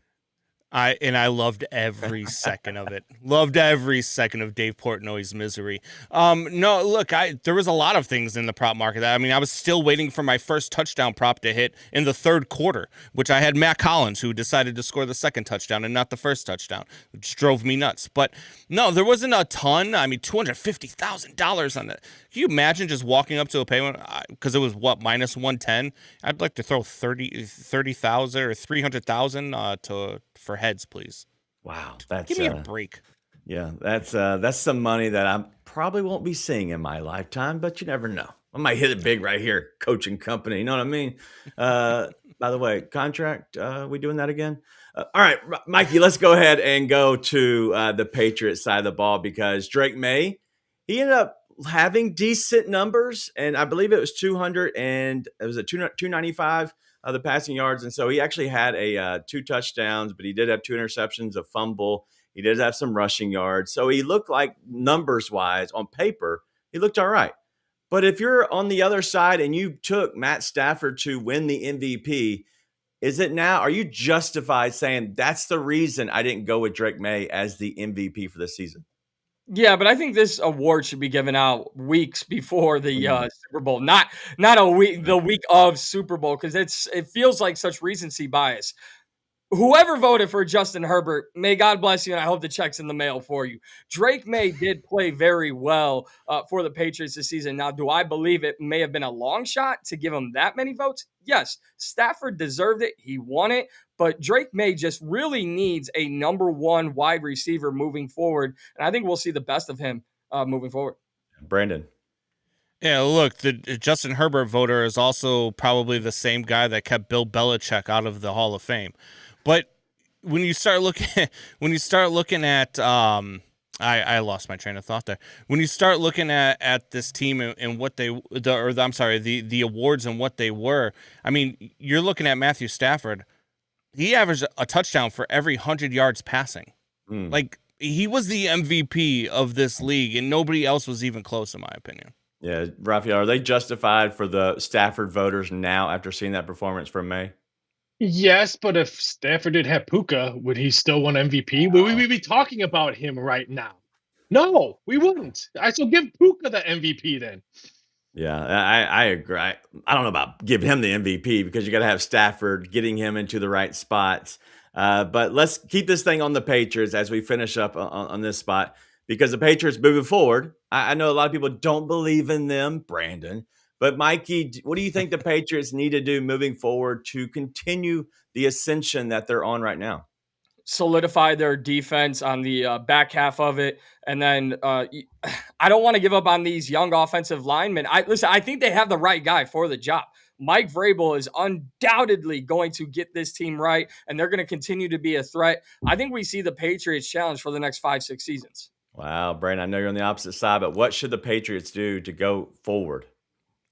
I loved every second of it. Loved every second of Dave Portnoy's misery. No, look, there was a lot of things in the prop market. I mean, I was still waiting for my first touchdown prop to hit in the third quarter, which I had Matt Collins, who decided to score the second touchdown and not the first touchdown, which drove me nuts. But no, there wasn't a ton. I mean, $250,000 on it. Can you imagine just walking up to a payment because it was what, minus 110? I'd like to throw 30,000 or 300,000 for heads, please. Wow, give me a break. Yeah, that's some money that I probably won't be seeing in my lifetime, but you never know. I might hit it big right here, coaching company. You know what I mean? By the way, contract. We doing that again? All right, Mikey. Let's go ahead and go to the Patriots side of the ball because Drake May, he ended up having decent numbers, and I believe it was 200 and it was a 295. The passing yards. And so he actually had 2 touchdowns, but he did have 2 interceptions, a fumble. He did have some rushing yards. So he looked like numbers-wise on paper, he looked all right. But if you're on the other side and you took Matt Stafford to win the MVP, are you justified saying that's the reason I didn't go with Drake May as the MVP for this season? Yeah, but I think this award should be given out weeks before the Super Bowl, not a week, the week of Super Bowl, because it feels like such recency bias. Whoever voted for Justin Herbert, may God bless you, and I hope the check's in the mail for you. Drake May did play very well for the Patriots this season. Now, do I believe it may have been a long shot to give him that many votes? Yes. Stafford deserved it. He won it. But Drake May just really needs a number 1 wide receiver moving forward, and I think we'll see the best of him moving forward. Brandon. Yeah, look, the Justin Herbert voter is also probably the same guy that kept Bill Belichick out of the Hall of Fame. But when you start looking at I lost my train of thought there. When you start looking at this team and what the awards and what they were, I mean, you're looking at Matthew Stafford. He averaged a touchdown for every 100 yards passing. Like, he was the MVP of this league, and nobody else was even close, in my opinion. Yeah, Raphael, are they justified for the Stafford voters now after seeing that performance from May? Yes, but if Stafford did have Puka, would he still win MVP? Would we be talking about him right now? No, we wouldn't. I still give Puka the MVP then. Yeah, I agree. I don't know about giving him the MVP because you got to have Stafford getting him into the right spots. But let's keep this thing on the Patriots as we finish up on this spot because the Patriots moving forward. I know a lot of people don't believe in them, Brandon. But Mikey, what do you think the Patriots need to do moving forward to continue the ascension that they're on right now? Solidify their defense on the back half of it. And then I don't want to give up on these young offensive linemen. I think they have the right guy for the job. Mike Vrabel is undoubtedly going to get this team right, and they're going to continue to be a threat. I think we see the Patriots challenge for the next 5-6 seasons. Wow, Brandon, I know you're on the opposite side, but what should the Patriots do to go forward?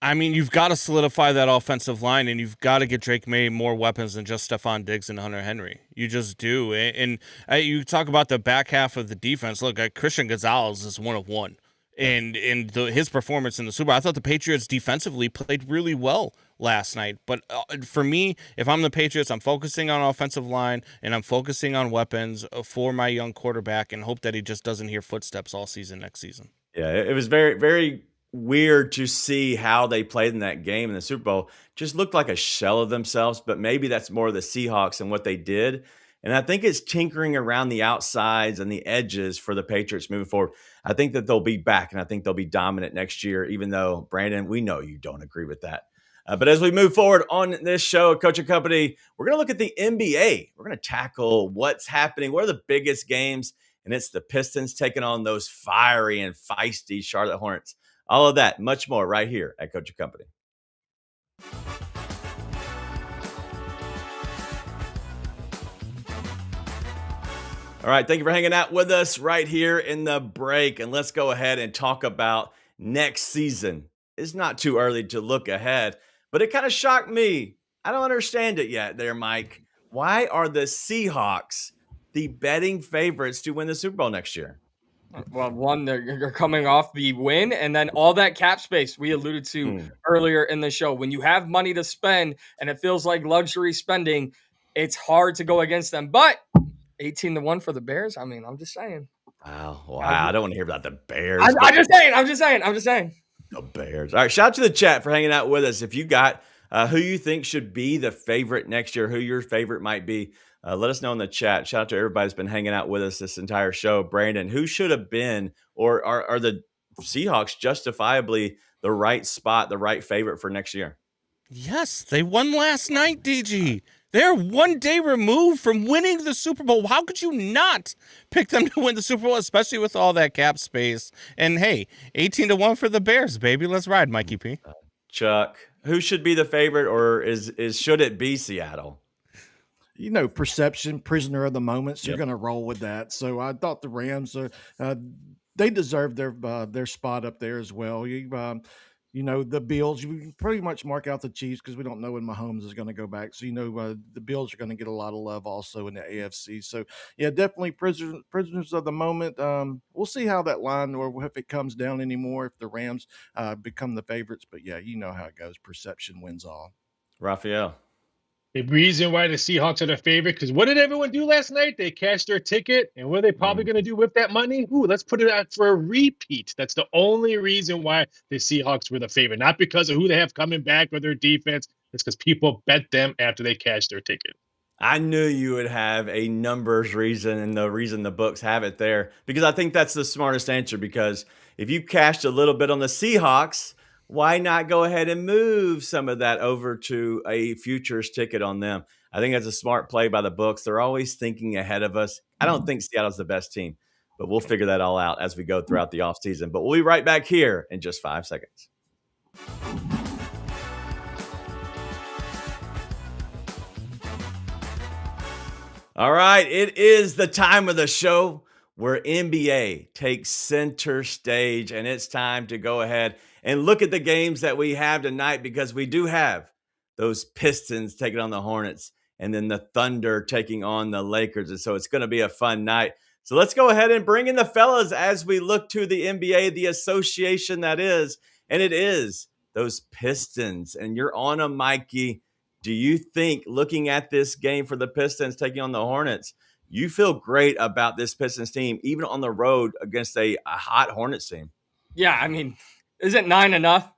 I mean, you've got to solidify that offensive line, and you've got to get Drake May more weapons than just Stephon Diggs and Hunter Henry. You just do. And you talk about the back half of the defense. Look, Christian Gonzalez is one of one. And his performance in the Super Bowl, I thought the Patriots defensively played really well last night. But for me, if I'm the Patriots, I'm focusing on offensive line, and I'm focusing on weapons for my young quarterback and hope that he just doesn't hear footsteps all season next season. Yeah, it was very, very weird to see how they played in that game in the Super Bowl. Just looked like a shell of themselves, but maybe that's more of the Seahawks and what they did. And I think it's tinkering around the outsides and the edges for the Patriots moving forward. I think that they'll be back, and I think they'll be dominant next year, even though, Brandon, we know you don't agree with that. But as we move forward on this show, Coaching Company, we're going to look at the NBA. We're going to tackle what's happening. What are the biggest games? And it's the Pistons taking on those fiery and feisty Charlotte Hornets. All of that, much more right here at Coaching Company. All right, thank you for hanging out with us right here in the break. And let's go ahead and talk about next season. It's not too early to look ahead, but it kind of shocked me. I don't understand it yet there, Mike. Why are the Seahawks the betting favorites to win the Super Bowl next year? Well, one, they're coming off the win, and then all that cap space we alluded to earlier in the show. When you have money to spend and it feels like luxury spending, it's hard to go against them. But 18-1 for the Bears. I mean, I'm just saying. Wow. I don't want to hear about the Bears. I'm just saying. The Bears. All right, shout out to the chat for hanging out with us. If you got who you think should be the favorite next year, who your favorite might be, let us know in the chat. Shout out to everybody that's been hanging out with us this entire show. Brandon, who should have been, or are the Seahawks justifiably the right spot, the right favorite for next year? Yes, they won last night, DG. They're 1 day removed from winning the Super Bowl. How could you not pick them to win the Super Bowl, especially with all that cap space? And hey, 18-1 for the Bears, baby. Let's ride, Mikey P. Chuck, who should be the favorite, or should it be Seattle? Perception, prisoner of the moment. So you're going to roll with that. So I thought the Rams they deserve their spot up there as well. The Bills, you pretty much mark out the Chiefs because we don't know when Mahomes is going to go back. So, the Bills are going to get a lot of love also in the AFC. So, yeah, definitely prisoners of the moment. We'll see how that line, or if it comes down anymore, if the Rams become the favorites. But, yeah, you know how it goes. Perception wins all. Raphael. The reason why the Seahawks are the favorite, because what did everyone do last night? They cashed their ticket, and what are they probably going to do with that money? Let's put it out for a repeat. That's the only reason why the Seahawks were the favorite, not because of who they have coming back or their defense. It's because people bet them after they cashed their ticket. I knew you would have a numbers reason, and the reason the books have it there, because I think that's the smartest answer. Because if you cashed a little bit on the Seahawks, why not go ahead and move some of that over to a futures ticket on them? I think that's a smart play by the books. They're always thinking ahead of us. I don't think Seattle's the best team, but we'll figure that all out as we go throughout the offseason. But we'll be right back here in just 5 seconds. All right, it is the time of the show where NBA takes center stage, and it's time to go ahead and look at the games that we have tonight, because we do have those Pistons taking on the Hornets and then the Thunder taking on the Lakers. And so it's going to be a fun night. So let's go ahead and bring in the fellas as we look to the NBA, the association that is, and it is those Pistons. And you're on them, Mikey. Do you think, looking at this game for the Pistons taking on the Hornets, you feel great about this Pistons team, even on the road against a hot Hornets team? Yeah, I mean, isn't 9 enough?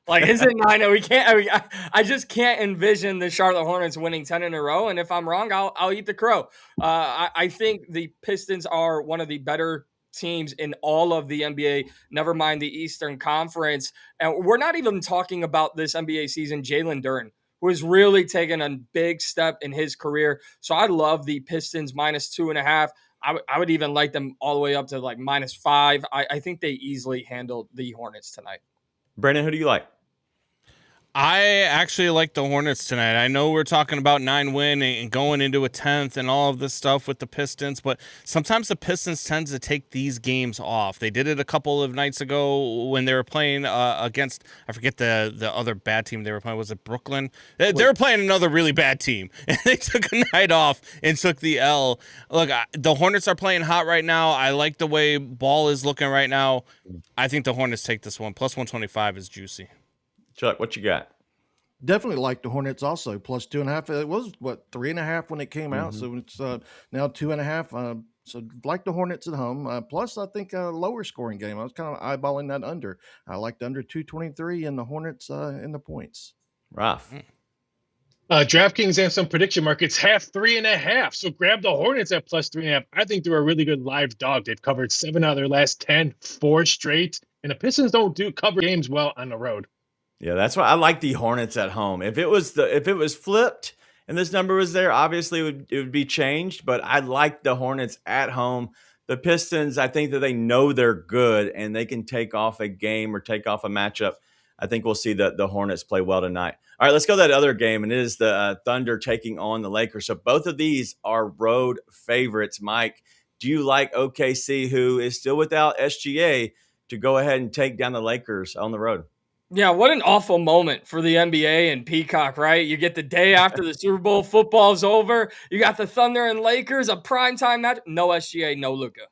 Like, isn't 9? We can't. I just can't envision the Charlotte Hornets winning 10 in a row. And if I'm wrong, I'll eat the crow. I think the Pistons are one of the better teams in all of the NBA, never mind the Eastern Conference. And we're not even talking about this NBA season, Jalen Duren, who has really taken a big step in his career. So I love the Pistons -2.5. I would even like them all the way up to like -5. I think they easily handled the Hornets tonight. Brandon, who do you like? I actually like the Hornets tonight. I know we're talking about 9-win and going into a 10th and all of this stuff with the Pistons, but sometimes the Pistons tend to take these games off. They did it a couple of nights ago when they were playing against, I forget the other bad team they were playing. Was it Brooklyn? They were playing another really bad team, and they took a night off and took the L. Look, the Hornets are playing hot right now. I like the way ball is looking right now. I think the Hornets take this one. +125 is juicy. Chuck, what you got? Definitely like the Hornets also. +2.5. It was 3.5 when it came out. So it's now 2.5. So like the Hornets at home. Plus, I think a lower scoring game. I was kind of eyeballing that under. I liked under 223 and the Hornets in the points. Rough. DraftKings and some prediction markets have 3.5. So grab the Hornets at +3.5. I think they're a really good live dog. They've covered 7 out of their last 10, 4 straight. And the Pistons don't cover games well on the road. Yeah, that's why I like the Hornets at home. If it was flipped and this number was there, obviously it would be changed. But I like the Hornets at home. The Pistons, I think that they know they're good and they can take off a game or take off a matchup. I think we'll see the Hornets play well tonight. All right, let's go to that other game, and it is the Thunder taking on the Lakers. So both of these are road favorites. Mike, do you like OKC, who is still without SGA, to go ahead and take down the Lakers on the road? Yeah, what an awful moment for the NBA and Peacock, right? You get the day after the Super Bowl, football's over. You got the Thunder and Lakers, a primetime match. No SGA, no Luka.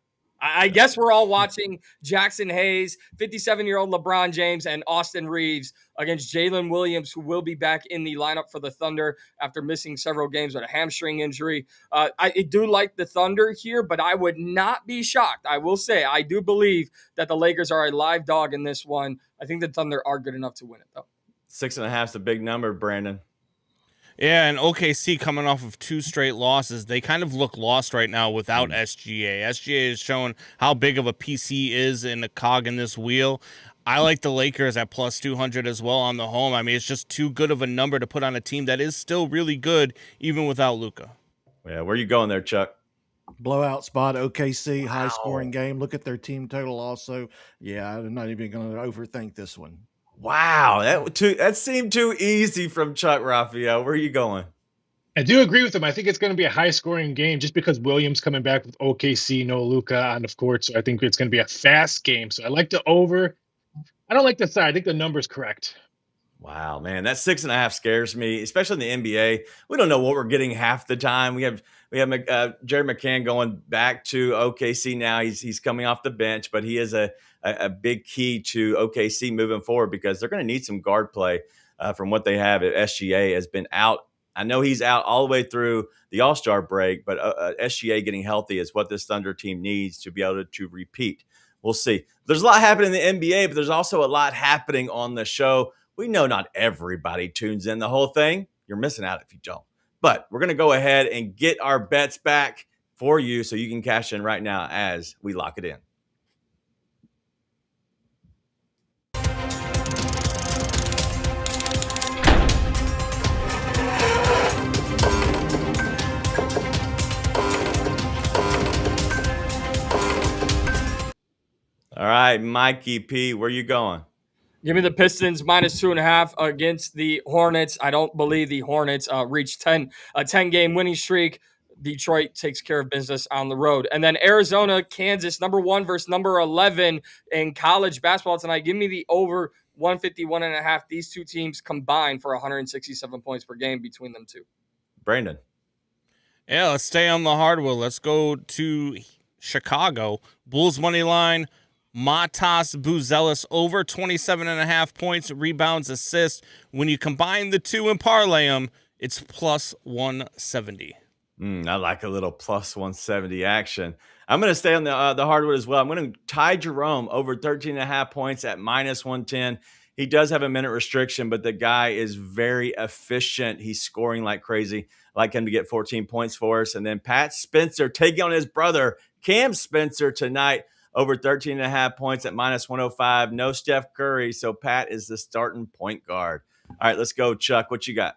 I guess we're all watching Jackson Hayes, 57-year-old LeBron James, and Austin Reeves against Jalen Williams, who will be back in the lineup for the Thunder after missing several games with a hamstring injury. I do like the Thunder here, but I would not be shocked. I will say I do believe that the Lakers are a live dog in this one. I think the Thunder are good enough to win it, though. 6.5 is a big number, Brandon. Yeah, and OKC coming off of 2 straight losses, they kind of look lost right now without SGA. SGA has shown how big of a piece he is in the cog in this wheel. I like the Lakers at plus 200 as well on the home. I mean, it's just too good of a number to put on a team that is still really good, even without Luka. Yeah, where are you going there, Chuck? Blowout spot, OKC, high scoring game. Look at their team total also. Yeah, I'm not even going to overthink this one. Wow, that seemed too easy from Chuck Raphael. Where are you going? I do agree with him. I think it's going to be a high-scoring game just because Williams coming back with OKC, no Luka on the court. So I think it's going to be a fast game. So I like the over. I don't like the side. I think the number's correct. Wow, man, that 6.5 scares me, especially in the NBA. We don't know what we're getting half the time. We have Jerry McCann going back to OKC now. He's coming off the bench, but he is a big key to OKC moving forward because they're going to need some guard play from what they have. SGA has been out. I know he's out all the way through the All-Star break, but SGA getting healthy is what this Thunder team needs to be able to repeat. We'll see. There's a lot happening in the NBA, but there's also a lot happening on the show. We know not everybody tunes in the whole thing. You're missing out if you don't. But we're going to go ahead and get our bets back for you so you can cash in right now as we lock it in. All right, Mikey P, where you going? Give me the Pistons minus 2.5 against the Hornets. I don't believe the Hornets reached a 10-game winning streak. Detroit takes care of business on the road. And then Arizona, Kansas, number 1 versus number 11 in college basketball tonight. Give me the over 151.5. These two teams combined for 167 points per game between them two. Brandon. Yeah, let's stay on the hardwood. Let's go to Chicago. Bulls money line. Matas Buzelis over 27.5 points, rebounds, assists. When you combine the two and parlay them, it's plus 170. I like a little plus 170 action. I'm going to stay on the hardwood as well. I'm going to tie Jerome over 13.5 points at minus 110. He does have a minute restriction, but the guy is very efficient. He's scoring like crazy. I like him to get 14 points for us. And then Pat Spencer taking on his brother, Cam Spencer, tonight. Over 13.5 points at minus 105. No Steph Curry, so Pat is the starting point guard. All right, let's go, Chuck. What you got?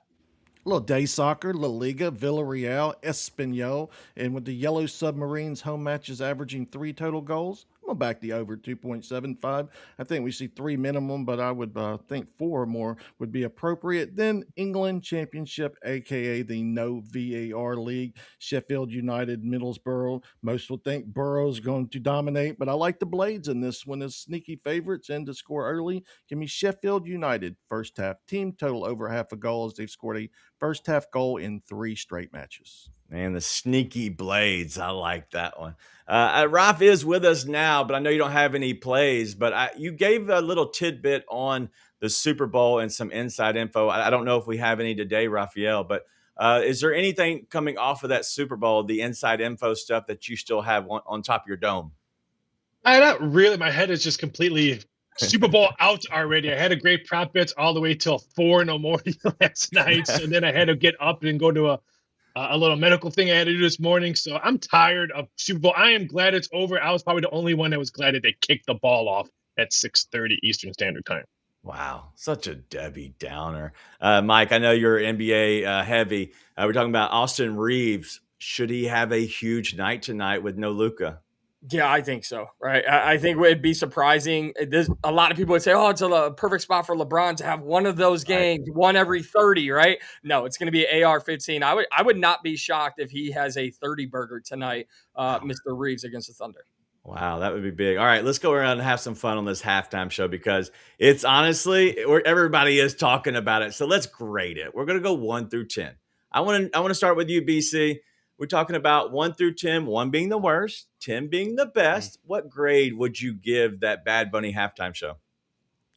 A little day soccer, La Liga, Villarreal, Espanyol, and with the Yellow Submarines home matches averaging 3 total goals, I'm going to back the over 2.75. I think we see 3 minimum, but I would think 4 or more would be appropriate. Then England Championship, a.k.a. the no VAR league, Sheffield United, Middlesbrough. Most would think Borough's going to dominate, but I like the Blades in this one as sneaky favorites and to score early. Give me Sheffield United first half. Team total over half a goal as they've scored a first half goal in 3 straight matches. Man, the sneaky Blades. I like that one. Ralph is with us now, but I know you don't have any plays, but you gave a little tidbit on the Super Bowl and some inside info. I don't know if we have any today, Raphael, but is there anything coming off of that Super Bowl, the inside info stuff that you still have on top of your dome? Not really. My head is just completely Super Bowl out already. I had a great prop bets all the way till 4 in the morning last night. So then I had to get up and go to a little medical thing I had to do this morning. So I'm tired of Super Bowl. I am glad it's over. I was probably the only one that was glad that they kicked the ball off at 6:30 Eastern Standard Time. Wow, such a Debbie Downer. Mike, I know you're NBA heavy. We're talking about Austin Reeves. Should he have a huge night tonight with no Luka? Yeah, I think so. Right. I think it'd be surprising. A lot of people would say, "Oh, it's a perfect spot for LeBron to have one of those games, one every 30." Right? No, it's going to be AR-15. I would not be shocked if he has a 30 burger tonight, Mr. Reeves against the Thunder. Wow, that would be big. All right, let's go around and have some fun on this halftime show because it's honestly everybody is talking about it. So let's grade it. We're gonna go 1 through 10. I want to start with you, BC. We're talking about 1 through 10, 1 being the worst, 10 being the best. What grade would you give that Bad Bunny halftime show?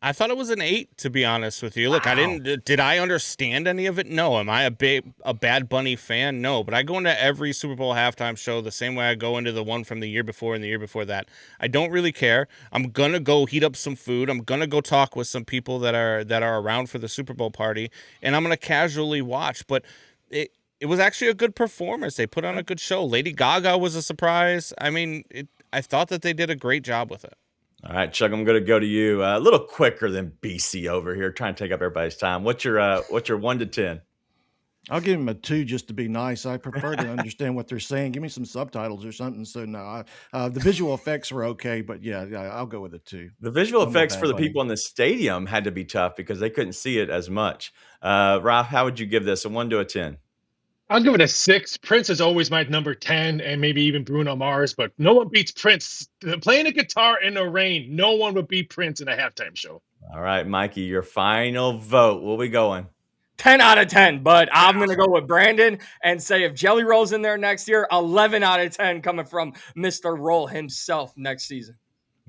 I thought it was an 8, to be honest with you. Look, I Wow. did I understand any of it? No. Am I a Bad Bunny fan? No. But I go into every Super Bowl halftime show the same way I go into the one from the year before and the year before that. I don't really care. I'm gonna go heat up some food. I'm gonna go talk with some people that are around for the Super Bowl party, and I'm gonna casually watch. But it was actually a good performance. They put on a good show. Lady Gaga was a surprise. I mean, I thought that they did a great job with it. All right, Chuck, I'm going to go to you. A little quicker than BC over here, trying to take up everybody's time. What's your 1 to 10? I'll give him a 2 just to be nice. I prefer to understand what they're saying. Give me some subtitles or something. So no, the visual effects were okay, but yeah, I'll go with a 2. The visual I'm with effects for Bad the Bunny. people in the stadium had to be tough because they couldn't see it as much. Ralph, how would you give this? A 1 to 10? I'll give it a 6. Prince is always my number 10, and maybe even Bruno Mars, but no one beats Prince. Playing a guitar in the rain, no one would beat Prince in a halftime show. All right, Mikey, your final vote. Where we going? 10 out of 10, but I'm going to go with Brandon and say if Jelly Roll's in there next year, 11 out of 10 coming from Mr. Roll himself next season.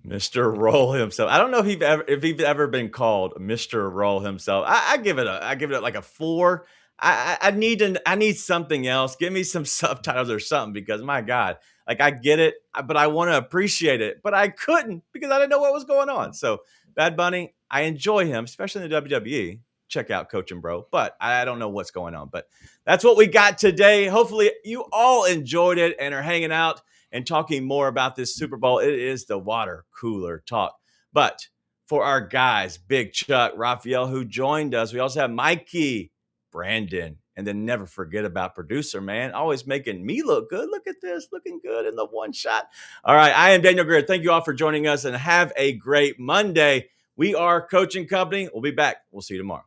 Mr. Roll himself. I don't know if he's ever been called Mr. Roll himself. I give it like a 4. I need something else. Give me some subtitles or something because my God, like I get it, but I want to appreciate it, but I couldn't because I didn't know what was going on. So Bad Bunny, I enjoy him, especially in the WWE. Check out Coachman, bro. But I don't know what's going on. But that's what we got today. Hopefully you all enjoyed it and are hanging out and talking more about this Super Bowl. It is the water cooler talk. But for our guys, Big Chuck, Raphael, who joined us, we also have Mikey, Brandon, and then never forget about producer, man, always making me look good. Look at this, looking good in the one shot. All right, I am Daniel Greer. Thank you all for joining us and have a great Monday. We are Coaching Company. We'll be back. We'll see you tomorrow.